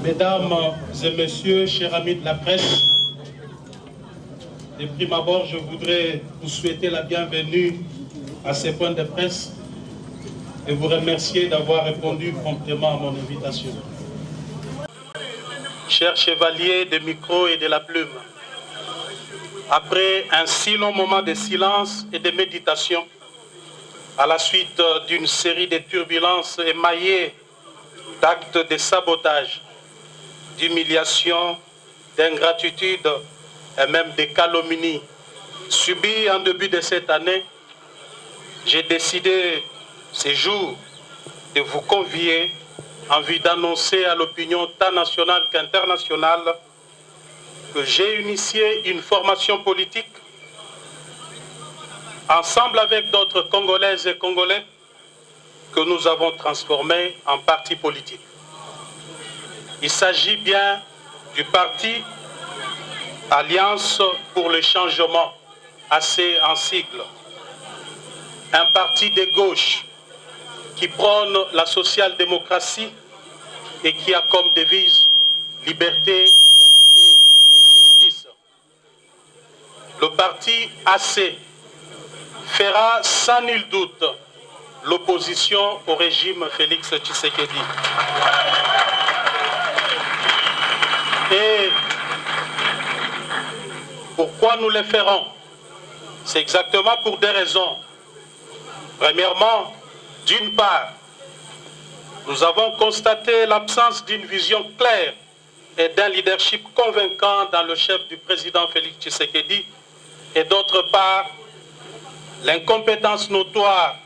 Mesdames et messieurs, chers amis de la presse, de prime abord, je voudrais vous souhaiter la bienvenue à ces points de presse et vous remercier d'avoir répondu promptement à mon invitation. Chers chevaliers des micros et de la plume, après un si long moment de silence et de méditation, à la suite d'une série de turbulences émaillées d'actes de sabotage, d'humiliation, d'ingratitude et même de calomnie subies en début de cette année, j'ai décidé ce jour de vous convier en vue d'annoncer à l'opinion tant nationale qu'internationale que j'ai initié une formation politique ensemble avec d'autres Congolaises et Congolais que nous avons transformé en parti politique. Il s'agit bien du parti Alliance pour le changement, assez en sigle. Un parti de gauche qui prône la social-démocratie et qui a comme devise liberté, égalité et justice. Le parti AC fera sans nul doute l'opposition au régime Félix Tshisekedi. Et pourquoi nous le ferons? C'est exactement pour deux raisons. Premièrement, d'une part, nous avons constaté l'absence d'une vision claire et d'un leadership convaincant dans le chef du président Félix Tshisekedi, et d'autre part, l'incompétence notoire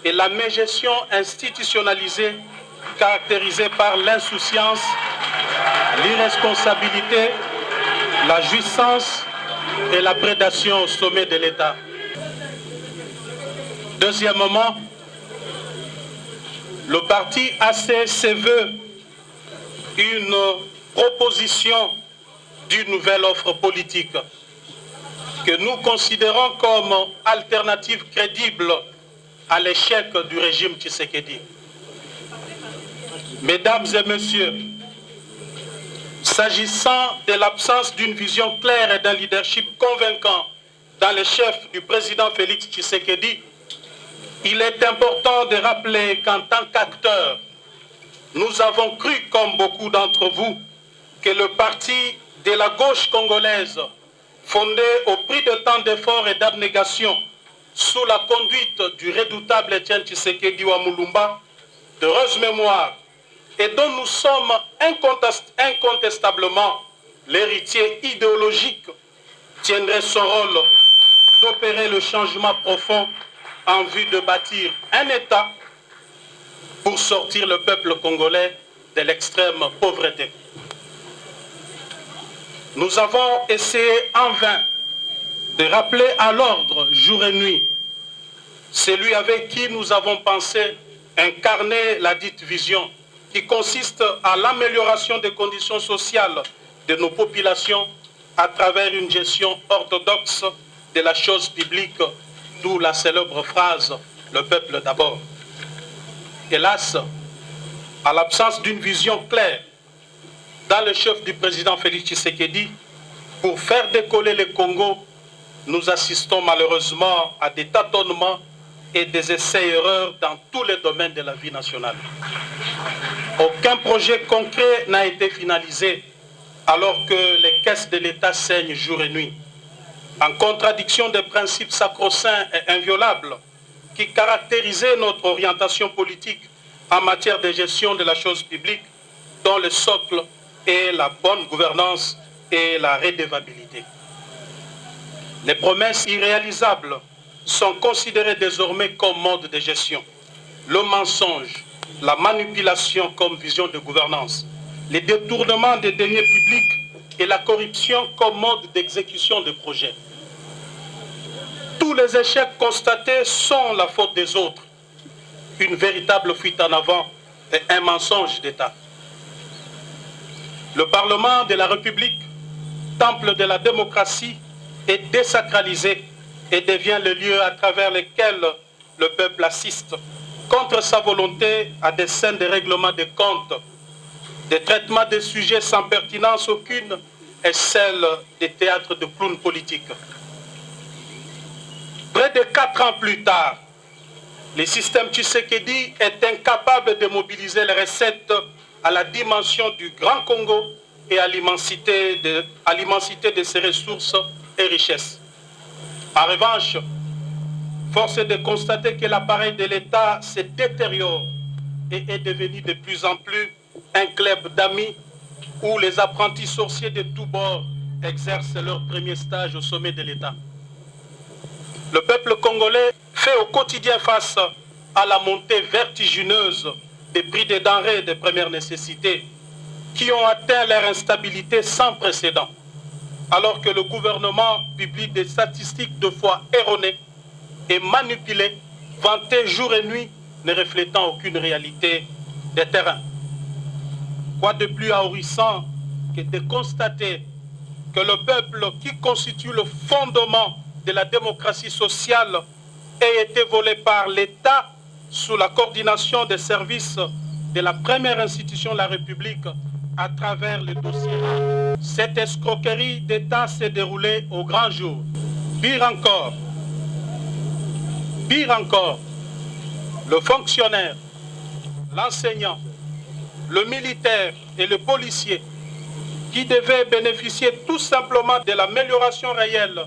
et la mégestion institutionnalisée caractérisée par l'insouciance, l'irresponsabilité, la jouissance et la prédation au sommet de l'État. Deuxièmement, le parti AC se veut une proposition d'une nouvelle offre politique que nous considérons comme alternative crédible à l'échec du régime Tshisekedi. Mesdames et messieurs, s'agissant de l'absence d'une vision claire et d'un leadership convaincant dans le chef du président Félix Tshisekedi, il est important de rappeler qu'en tant qu'acteurs, nous avons cru, comme beaucoup d'entre vous, que le parti de la gauche congolaise, fondé au prix de tant d'efforts et d'abnégation, sous la conduite du redoutable Étienne Tshisekedi Wamulumba, d'heureuse mémoire, et dont nous sommes incontestablement l'héritier idéologique, tiendrait son rôle d'opérer le changement profond en vue de bâtir un État pour sortir le peuple congolais de l'extrême pauvreté. Nous avons essayé en vain de rappeler à l'ordre jour et nuit celui avec qui nous avons pensé incarner la dite vision qui consiste à l'amélioration des conditions sociales de nos populations à travers une gestion orthodoxe de la chose publique, d'où la célèbre phrase « le peuple d'abord ». Hélas, à l'absence d'une vision claire dans le chef du président Félix Tshisekedi, pour faire décoller le Congo, nous assistons malheureusement à des tâtonnements et des essais-erreurs dans tous les domaines de la vie nationale. Aucun projet concret n'a été finalisé alors que les caisses de l'État saignent jour et nuit, en contradiction des principes sacro-saints et inviolables qui caractérisaient notre orientation politique en matière de gestion de la chose publique, dont le socle est la bonne gouvernance et la redevabilité. Les promesses irréalisables sont considérées désormais comme mode de gestion. Le mensonge, la manipulation comme vision de gouvernance, les détournements des deniers publics et la corruption comme mode d'exécution de projets. Tous les échecs constatés sont la faute des autres, une véritable fuite en avant et un mensonge d'État. Le Parlement de la République, temple de la démocratie, est désacralisé et devient le lieu à travers lequel le peuple assiste, contre sa volonté, à des scènes de règlement de comptes des traitements de sujets sans pertinence aucune est celle des théâtres de clowns politiques. Près de 4 ans plus tard, le système Tshisekedi est incapable de mobiliser les recettes à la dimension du Grand Congo et à l'immensité de ses ressources et richesses. En revanche, force est de constater que l'appareil de l'État se détériore et est devenu de plus en plus un club d'amis où les apprentis sorciers de tous bords exercent leur premier stage au sommet de l'État. Le peuple congolais fait au quotidien face à la montée vertigineuse des prix des denrées de première nécessité qui ont atteint leur instabilité sans précédent, alors que le gouvernement publie des statistiques de fois erronées et manipulées, vantées jour et nuit, ne reflétant aucune réalité des terrains. Quoi de plus ahurissant que de constater que le peuple qui constitue le fondement de la démocratie sociale ait été volé par l'État sous la coordination des services de la première institution de la République à travers le dossier. Cette escroquerie d'État s'est déroulée au grand jour. Pire encore, le fonctionnaire, l'enseignant, le militaire et le policier qui devaient bénéficier tout simplement de l'amélioration réelle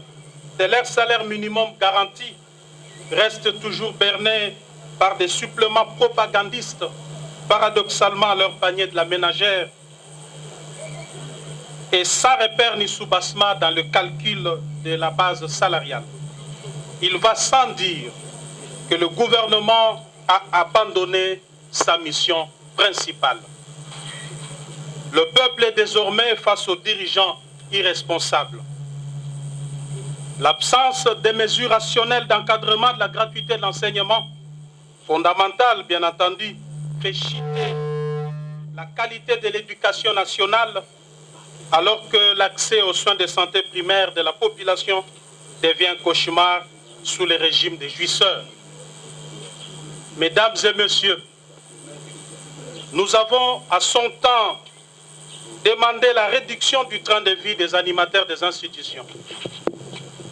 de leur salaire minimum garanti restent toujours bernés par des suppléments propagandistes, paradoxalement à leur panier de la ménagère, et sans repère ni soubassement dans le calcul de la base salariale. Il va sans dire que le gouvernement a abandonné sa mission principale. Le peuple est désormais face aux dirigeants irresponsables. L'absence des mesures rationnelles d'encadrement de la gratuité de l'enseignement, fondamentale bien entendu, fait chuter la qualité de l'éducation nationale alors que l'accès aux soins de santé primaires de la population devient un cauchemar sous le régime des jouisseurs. Mesdames et messieurs, nous avons à son temps demandé la réduction du train de vie des animateurs des institutions.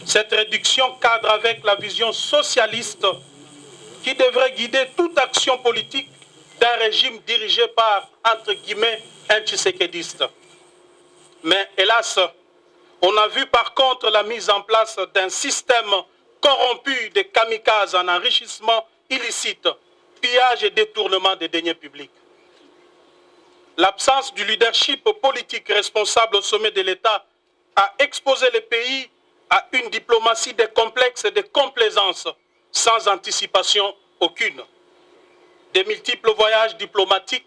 Cette réduction cadre avec la vision socialiste qui devrait guider toute action politique d'un régime dirigé par, entre guillemets, un tshisekédiste. Mais hélas, on a vu par contre la mise en place d'un système corrompu de kamikazes en enrichissement illicite, pillage et détournement des deniers publics. L'absence du leadership politique responsable au sommet de l'État a exposé le pays à une diplomatie de complexe et de complaisance sans anticipation aucune. Des multiples voyages diplomatiques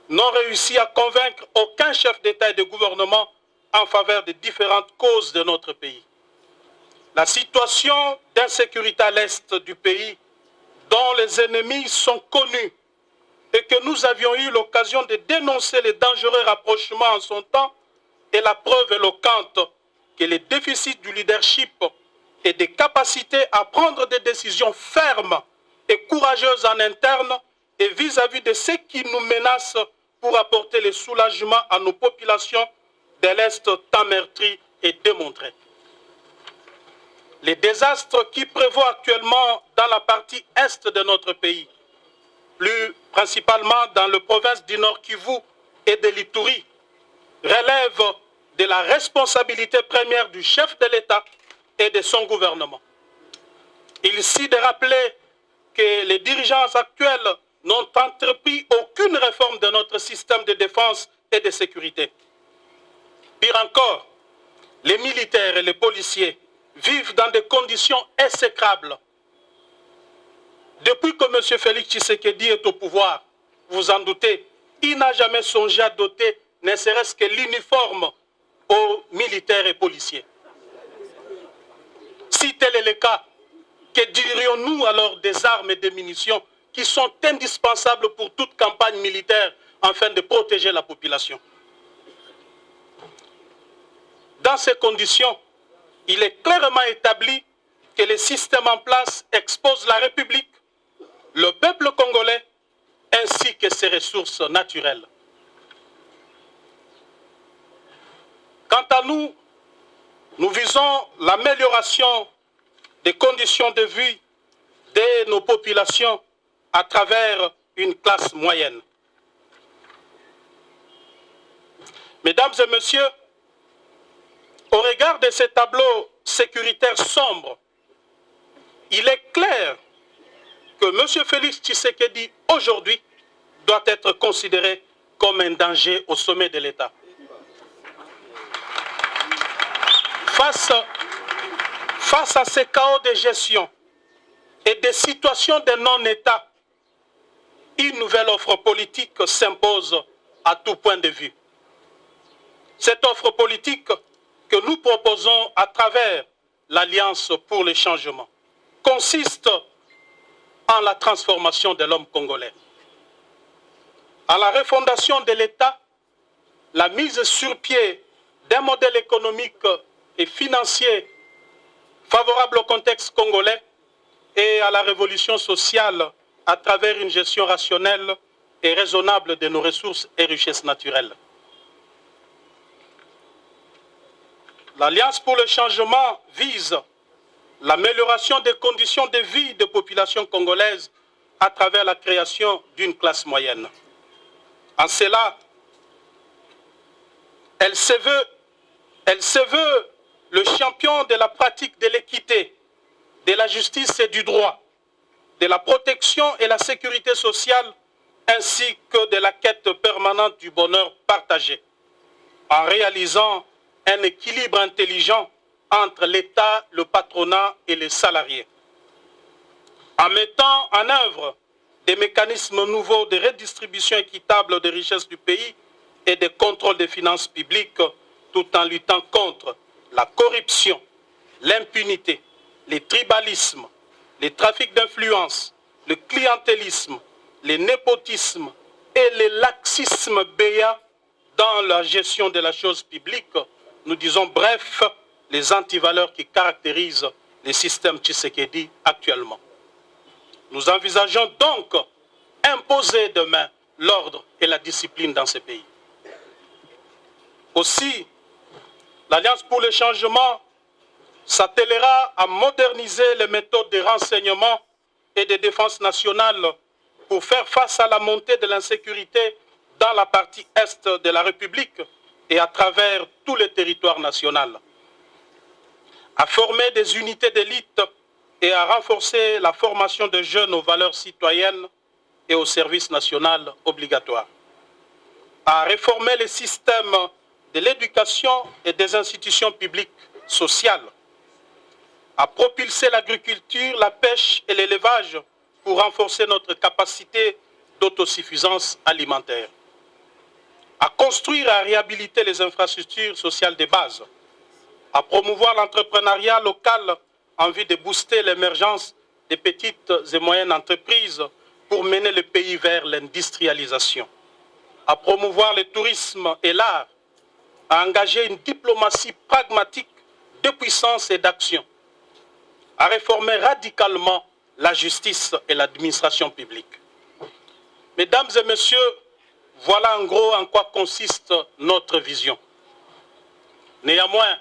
n'ont réussi à convaincre aucun chef d'État et de gouvernement en faveur des différentes causes de notre pays. La situation d'insécurité à l'est du pays, dont les ennemis sont connus et que nous avions eu l'occasion de dénoncer les dangereux rapprochements en son temps, est la preuve éloquente que les déficits du leadership et des capacités à prendre des décisions fermes et courageuses en interne et vis-à-vis de ceux qui nous menacent pour apporter le soulagement à nos populations de l'Est tant meurtri et démontré. Les désastres qui prévoient actuellement dans la partie est de notre pays, plus principalement dans la province du Nord Kivu et de l'Ituri, relèvent de la responsabilité première du chef de l'État et de son gouvernement. Il s'agit de rappeler que les dirigeants actuels n'ont entrepris aucune réforme de notre système de défense et de sécurité. Pire encore, les militaires et les policiers vivent dans des conditions exécrables. Depuis que M. Félix Tshisekedi est au pouvoir, vous en doutez, il n'a jamais songé à doter ne serait-ce que l'uniforme aux militaires et policiers. Si tel est le cas, que dirions-nous alors des armes et des munitions qui sont indispensables pour toute campagne militaire afin de protéger la population? Dans ces conditions, il est clairement établi que le système en place expose la République, le peuple congolais, ainsi que ses ressources naturelles. visons l'amélioration des conditions de vie de nos populations à travers une classe moyenne. Mesdames et messieurs, au regard de ces tableaux sécuritaires sombres, il est clair que M. Félix Tshisekedi, aujourd'hui, doit être considéré comme un danger au sommet de l'État. Face à ces chaos de gestion et des situations de non-État, une nouvelle offre politique s'impose à tout point de vue. Cette offre politique que nous proposons à travers l'Alliance pour le changement consiste en la transformation de l'homme congolais, à la refondation de l'État, la mise sur pied d'un modèle économique et financier favorable au contexte congolais et à la révolution sociale à travers une gestion rationnelle et raisonnable de nos ressources et richesses naturelles. L'Alliance pour le changement vise l'amélioration des conditions de vie des populations congolaises à travers la création d'une classe moyenne. En cela, elle se veut le champion de la pratique de l'équité, de la justice et du droit, de la protection et la sécurité sociale, ainsi que de la quête permanente du bonheur partagé, en réalisant un équilibre intelligent entre l'État, le patronat et les salariés. En mettant en œuvre des mécanismes nouveaux de redistribution équitable des richesses du pays et de contrôle des finances publiques, tout en luttant contre la corruption, l'impunité, les tribalismes, les trafics d'influence, le clientélisme, les népotismes et les laxismes béats dans la gestion de la chose publique, nous disons bref, les antivaleurs qui caractérisent le système Tshisekedi actuellement. Nous envisageons donc imposer demain l'ordre et la discipline dans ce pays. Aussi, l'Alliance pour le changement s'attellera à moderniser les méthodes de renseignement et de défense nationale pour faire face à la montée de l'insécurité dans la partie est de la République et à travers tout le territoire national, à former des unités d'élite et à renforcer la formation de jeunes aux valeurs citoyennes et au service national obligatoire, à réformer les systèmes de l'éducation et des institutions publiques sociales, à propulser l'agriculture, la pêche et l'élevage pour renforcer notre capacité d'autosuffisance alimentaire, à construire et à réhabiliter les infrastructures sociales de base, à promouvoir l'entrepreneuriat local en vue de booster l'émergence des petites et moyennes entreprises pour mener le pays vers l'industrialisation, à promouvoir le tourisme et l'art, à engager une diplomatie pragmatique de puissance et d'action, à réformer radicalement la justice et l'administration publique. Mesdames et messieurs, voilà en gros en quoi consiste notre vision. Néanmoins,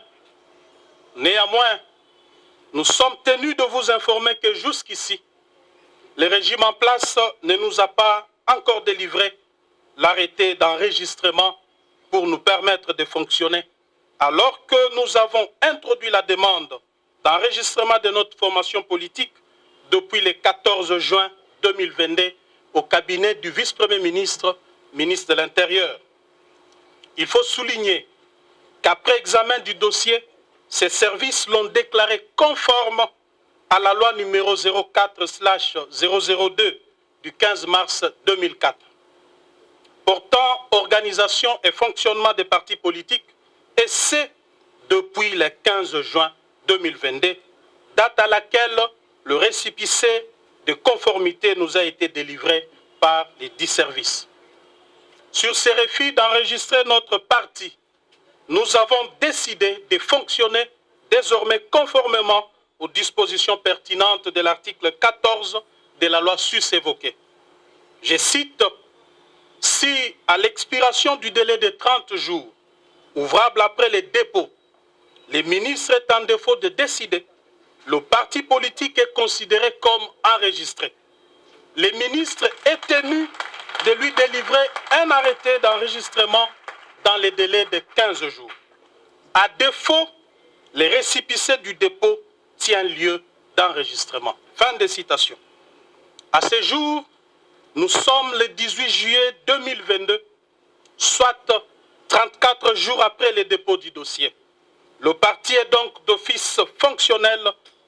nous sommes tenus de vous informer que jusqu'ici, le régime en place ne nous a pas encore délivré l'arrêté d'enregistrement pour nous permettre de fonctionner, alors que nous avons introduit la demande d'enregistrement de notre formation politique depuis le 14 juin 2022 au cabinet du vice-premier ministre, ministre de l'Intérieur. Il faut souligner qu'après examen du dossier, ces services l'ont déclaré conforme à la loi numéro 04/002 du 15 mars 2004, portant organisation et fonctionnement des partis politiques, et c'est depuis le 15 juin 2022, date à laquelle le récépissé de conformité nous a été délivré par les 10 services. Sur ces refus d'enregistrer notre parti, nous avons décidé de fonctionner désormais conformément aux dispositions pertinentes de l'article 14 de la loi sus-évoquée. Je cite, « Si, à l'expiration du délai de 30 jours, ouvrable après le dépôt Les ministres est en défaut de décider. Le parti politique est considéré comme enregistré. Le ministre est tenu de lui délivrer un arrêté d'enregistrement dans les délais de 15 jours. À défaut, les récépissé du dépôt tient lieu d'enregistrement. Fin de citation. À ce jour, nous sommes le 18 juillet 2022, soit 34 jours après le dépôt du dossier. Le parti est donc d'office fonctionnel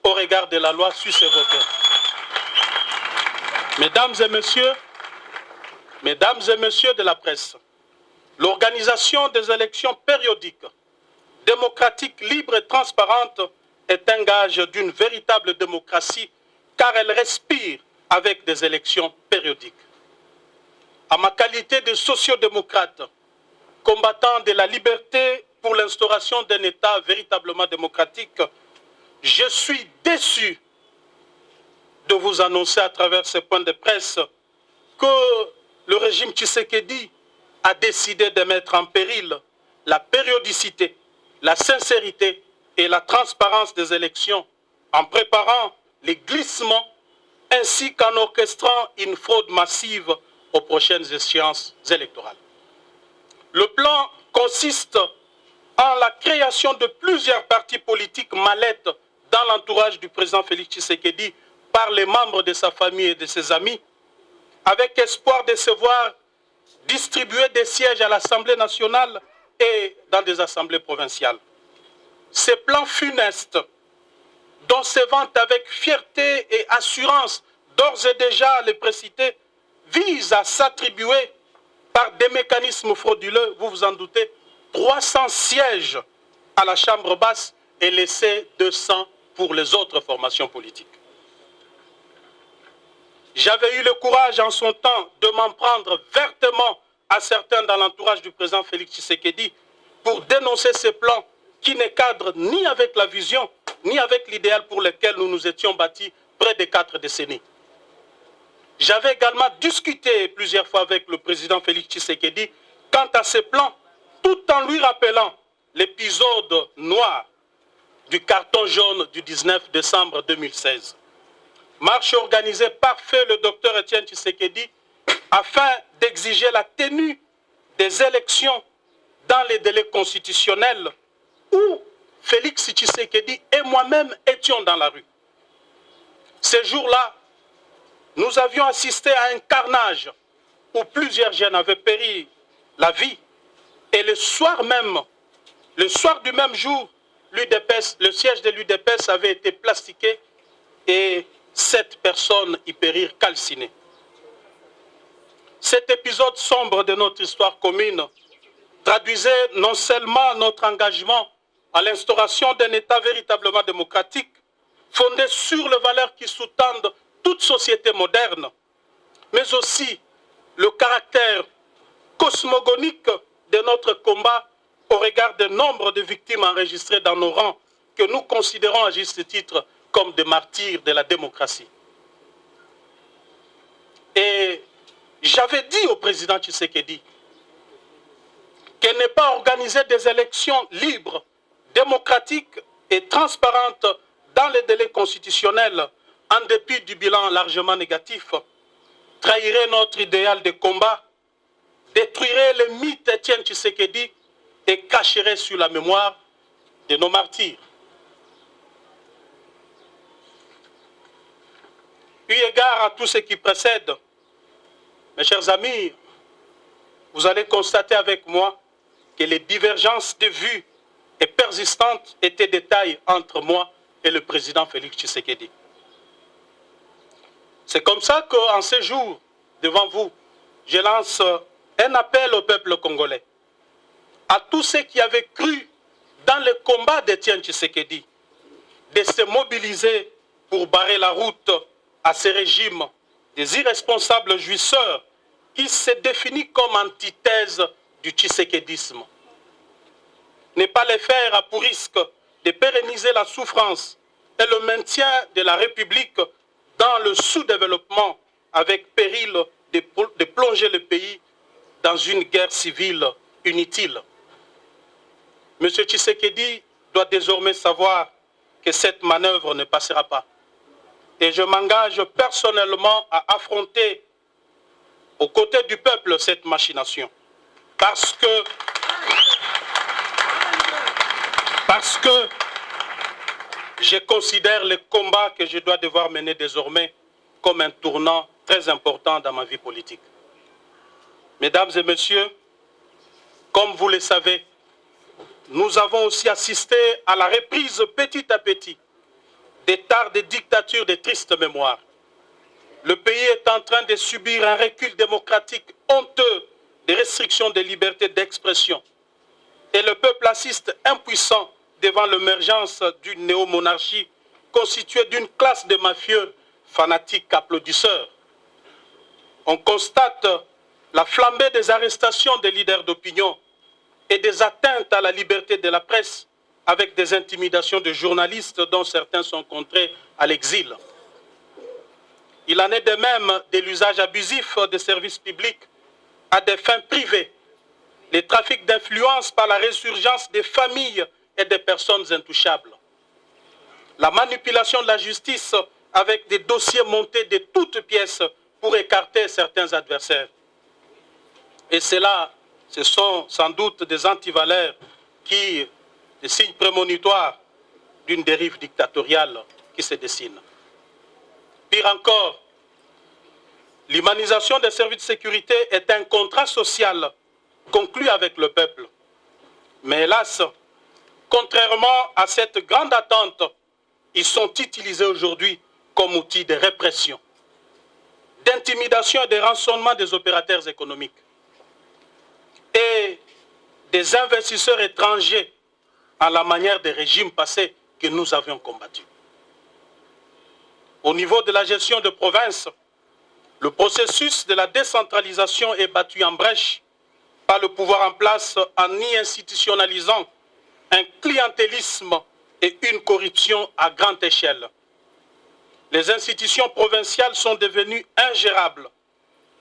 au regard de la loi sur ses voteurs. Mesdames et messieurs de la presse, l'organisation des élections périodiques, démocratiques, libres et transparentes est un gage d'une véritable démocratie car elle respire avec des élections périodiques. À ma qualité de sociodémocrate, combattant de la liberté pour l'instauration d'un État véritablement démocratique, je suis déçu de vous annoncer à travers ces points de presse que le régime Tshisekedi a décidé de mettre en péril la périodicité, la sincérité et la transparence des élections en préparant les glissements ainsi qu'en orchestrant une fraude massive aux prochaines échéances électorales. Le plan consiste en la création de plusieurs partis politiques mallettes dans l'entourage du président Félix Tshisekedi par les membres de sa famille et de ses amis, avec espoir de se voir distribuer des sièges à l'Assemblée nationale et dans des assemblées provinciales. Ces plans funestes, dont se vante avec fierté et assurance d'ores et déjà les précités, visent à s'attribuer par des mécanismes frauduleux, vous vous en doutez, 300 sièges à la Chambre basse et laisser 200 pour les autres formations politiques. J'avais eu le courage en son temps de m'en prendre vertement à certains dans l'entourage du président Félix Tshisekedi pour dénoncer ces plans qui ne cadrent ni avec la vision, ni avec l'idéal pour lequel nous nous étions bâtis près de 4 décennies. J'avais également discuté plusieurs fois avec le président Félix Tshisekedi quant à ces plans, tout en lui rappelant l'épisode noir du carton jaune du 19 décembre 2016. Marche organisée par feu le docteur Etienne Tshisekedi afin d'exiger la tenue des élections dans les délais constitutionnels où Félix Tshisekedi et moi-même étions dans la rue. Ces jours-là, nous avions assisté à un carnage où plusieurs jeunes avaient péri la vie et le soir du même jour, le siège de l'UDPS avait été plastiqué et 7 personnes y périrent calcinées. Cet épisode sombre de notre histoire commune traduisait non seulement notre engagement à l'instauration d'un État véritablement démocratique, fondé sur les valeurs qui sous-tendent toute société moderne, mais aussi le caractère cosmogonique de notre combat au regard du nombre de victimes enregistrées dans nos rangs que nous considérons à juste titre comme des martyrs de la démocratie. Et j'avais dit au président Tshisekedi qu'il n'est pas organisé des élections libres, démocratiques et transparentes dans les délais constitutionnels, en dépit du bilan largement négatif, trahirait notre idéal de combat, détruirait le mythe Etienne Tshisekedi et cacherait sur la mémoire de nos martyrs. Eu égard à tout ce qui précède, mes chers amis, vous allez constater avec moi que les divergences de vues et persistantes étaient de taille entre moi et le président Félix Tshisekedi. C'est comme ça qu'en ces jours, devant vous, je lance un appel au peuple congolais, à tous ceux qui avaient cru dans le combat d'Etienne Tshisekedi, de se mobiliser pour barrer la route à ce régime des irresponsables jouisseurs qui se définit comme antithèse du tshisekédisme. Ne pas les faire à pour risque de pérenniser la souffrance et le maintien de la République dans le sous-développement avec péril de plonger le pays dans une guerre civile inutile. M. Tshisekedi doit désormais savoir que cette manœuvre ne passera pas. Et je m'engage personnellement à affronter aux côtés du peuple cette machination. Parce que je considère le combat que je dois devoir mener désormais comme un tournant très important dans ma vie politique. Mesdames et messieurs, comme vous le savez, nous avons aussi assisté à la reprise petit à petit des tares de dictatures de triste mémoire. Le pays est en train de subir un recul démocratique honteux des restrictions des libertés d'expression. Et le peuple assiste impuissant devant l'émergence d'une néomonarchie constituée d'une classe de mafieux fanatiques applaudisseurs. On constate la flambée des arrestations des leaders d'opinion et des atteintes à la liberté de la presse avec des intimidations de journalistes dont certains sont contraints à l'exil. Il en est de même de l'usage abusif des services publics à des fins privées, les trafics d'influence par la résurgence des familles et des personnes intouchables, la manipulation de la justice avec des dossiers montés de toutes pièces pour écarter certains adversaires. Et cela, ce sont sans doute des antivaleurs des signes prémonitoires d'une dérive dictatoriale qui se dessine. Pire encore, l'humanisation des services de sécurité est un contrat social conclu avec le peuple. Mais hélas, contrairement à cette grande attente, ils sont utilisés aujourd'hui comme outil de répression, d'intimidation et de rançonnement des opérateurs économiques et des investisseurs étrangers à la manière des régimes passés que nous avions combattus. Au niveau de la gestion de province, le processus de la décentralisation est battu en brèche par le pouvoir en place en y institutionnalisant un clientélisme et une corruption à grande échelle. Les institutions provinciales sont devenues ingérables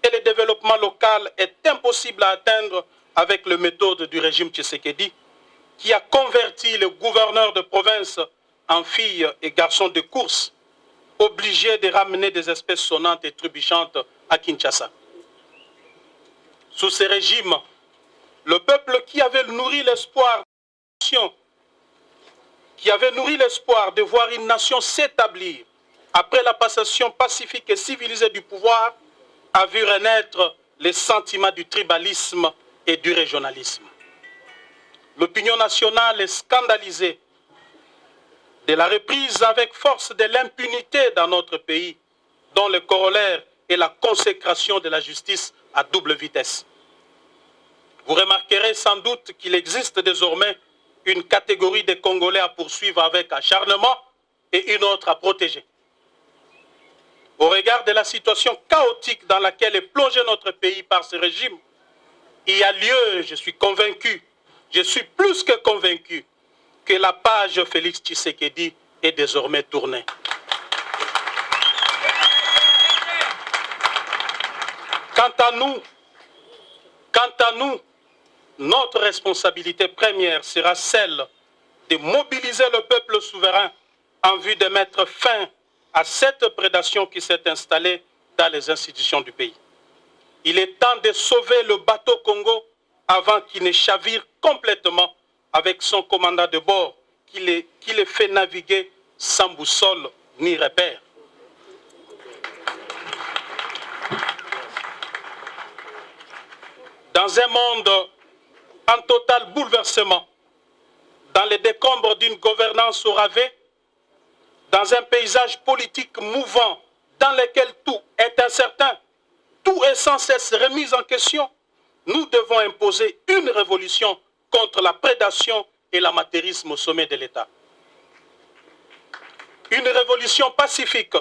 et le développement local est impossible à atteindre avec les méthodes du régime Tshisekedi qui a converti les gouverneurs de province en filles et garçons de course, obligés de ramener des espèces sonnantes et trébuchantes à Kinshasa. Sous ces régimes, le peuple qui avait nourri l'espoir de voir une nation s'établir après la passation pacifique et civilisée du pouvoir, a vu renaître les sentiments du tribalisme et du régionalisme. L'opinion nationale est scandalisée de la reprise avec force de l'impunité dans notre pays, dont le corollaire est la consécration de la justice à double vitesse. Vous remarquerez sans doute qu'il existe désormais une catégorie de Congolais à poursuivre avec acharnement et une autre à protéger. Au regard de la situation chaotique dans laquelle est plongé notre pays par ce régime, il y a lieu, je suis plus que convaincu, que la page Félix Tshisekedi est désormais tournée. Quant à nous, notre responsabilité première sera celle de mobiliser le peuple souverain en vue de mettre fin à cette prédation qui s'est installée dans les institutions du pays. Il est temps de sauver le bateau Congo avant qu'il ne chavire complètement avec son commandant de bord qui les fait naviguer sans boussole ni repère. Dans un monde en total bouleversement, dans les décombres d'une gouvernance au rabais, dans un paysage politique mouvant dans lequel tout est incertain, tout est sans cesse remis en question, nous devons imposer une révolution contre la prédation et l'amateurisme au sommet de l'État. Une révolution pacifique,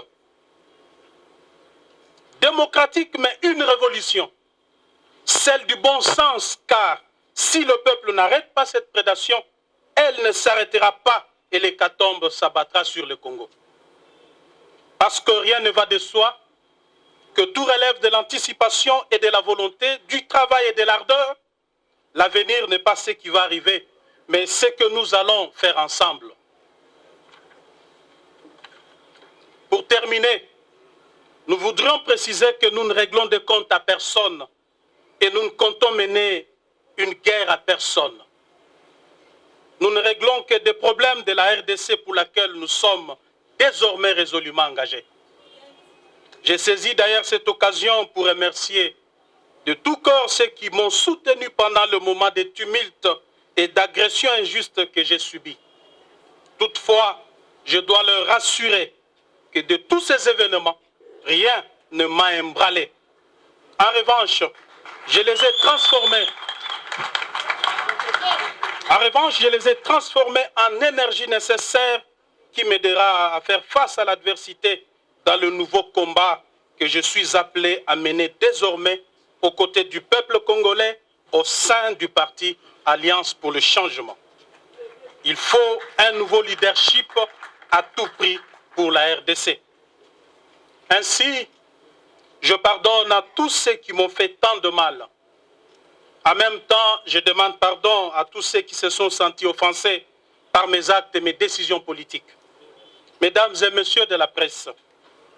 démocratique, mais une révolution, celle du bon sens, car si le peuple n'arrête pas cette prédation, elle ne s'arrêtera pas et l'hécatombe s'abattra sur le Congo. Parce que rien ne va de soi, que tout relève de l'anticipation et de la volonté, du travail et de l'ardeur. L'avenir n'est pas ce qui va arriver, mais ce que nous allons faire ensemble. Pour terminer, nous voudrions préciser que nous ne réglons de comptes à personne et nous ne comptons mener une guerre à personne. Nous ne réglons que des problèmes de la RDC pour laquelle nous sommes désormais résolument engagés. J'ai saisi d'ailleurs cette occasion pour remercier de tout cœur ceux qui m'ont soutenu pendant le moment de tumulte et d'agression injuste que j'ai subi. Toutefois, je dois leur rassurer que de tous ces événements, rien ne m'a ébranlé. En revanche, je les ai transformés en énergie nécessaire qui m'aidera à faire face à l'adversité dans le nouveau combat que je suis appelé à mener désormais aux côtés du peuple congolais au sein du parti Alliance pour le changement. Il faut un nouveau leadership à tout prix pour la RDC. Ainsi, je pardonne à tous ceux qui m'ont fait tant de mal. En même temps, je demande pardon à tous ceux qui se sont sentis offensés par mes actes et mes décisions politiques. Mesdames et messieurs de la presse,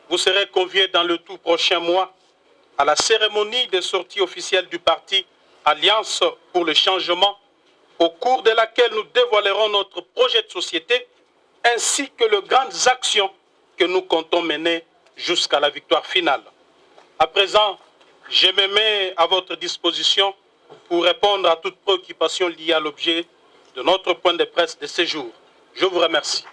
vous serez conviés dans le tout prochain mois à la cérémonie de sortie officielle du parti Alliance pour le changement, au cours de laquelle nous dévoilerons notre projet de société ainsi que les grandes actions que nous comptons mener jusqu'à la victoire finale. À présent, je me mets à votre disposition pour répondre à toute préoccupation liée à l'objet de notre point de presse de ce jour. Je vous remercie.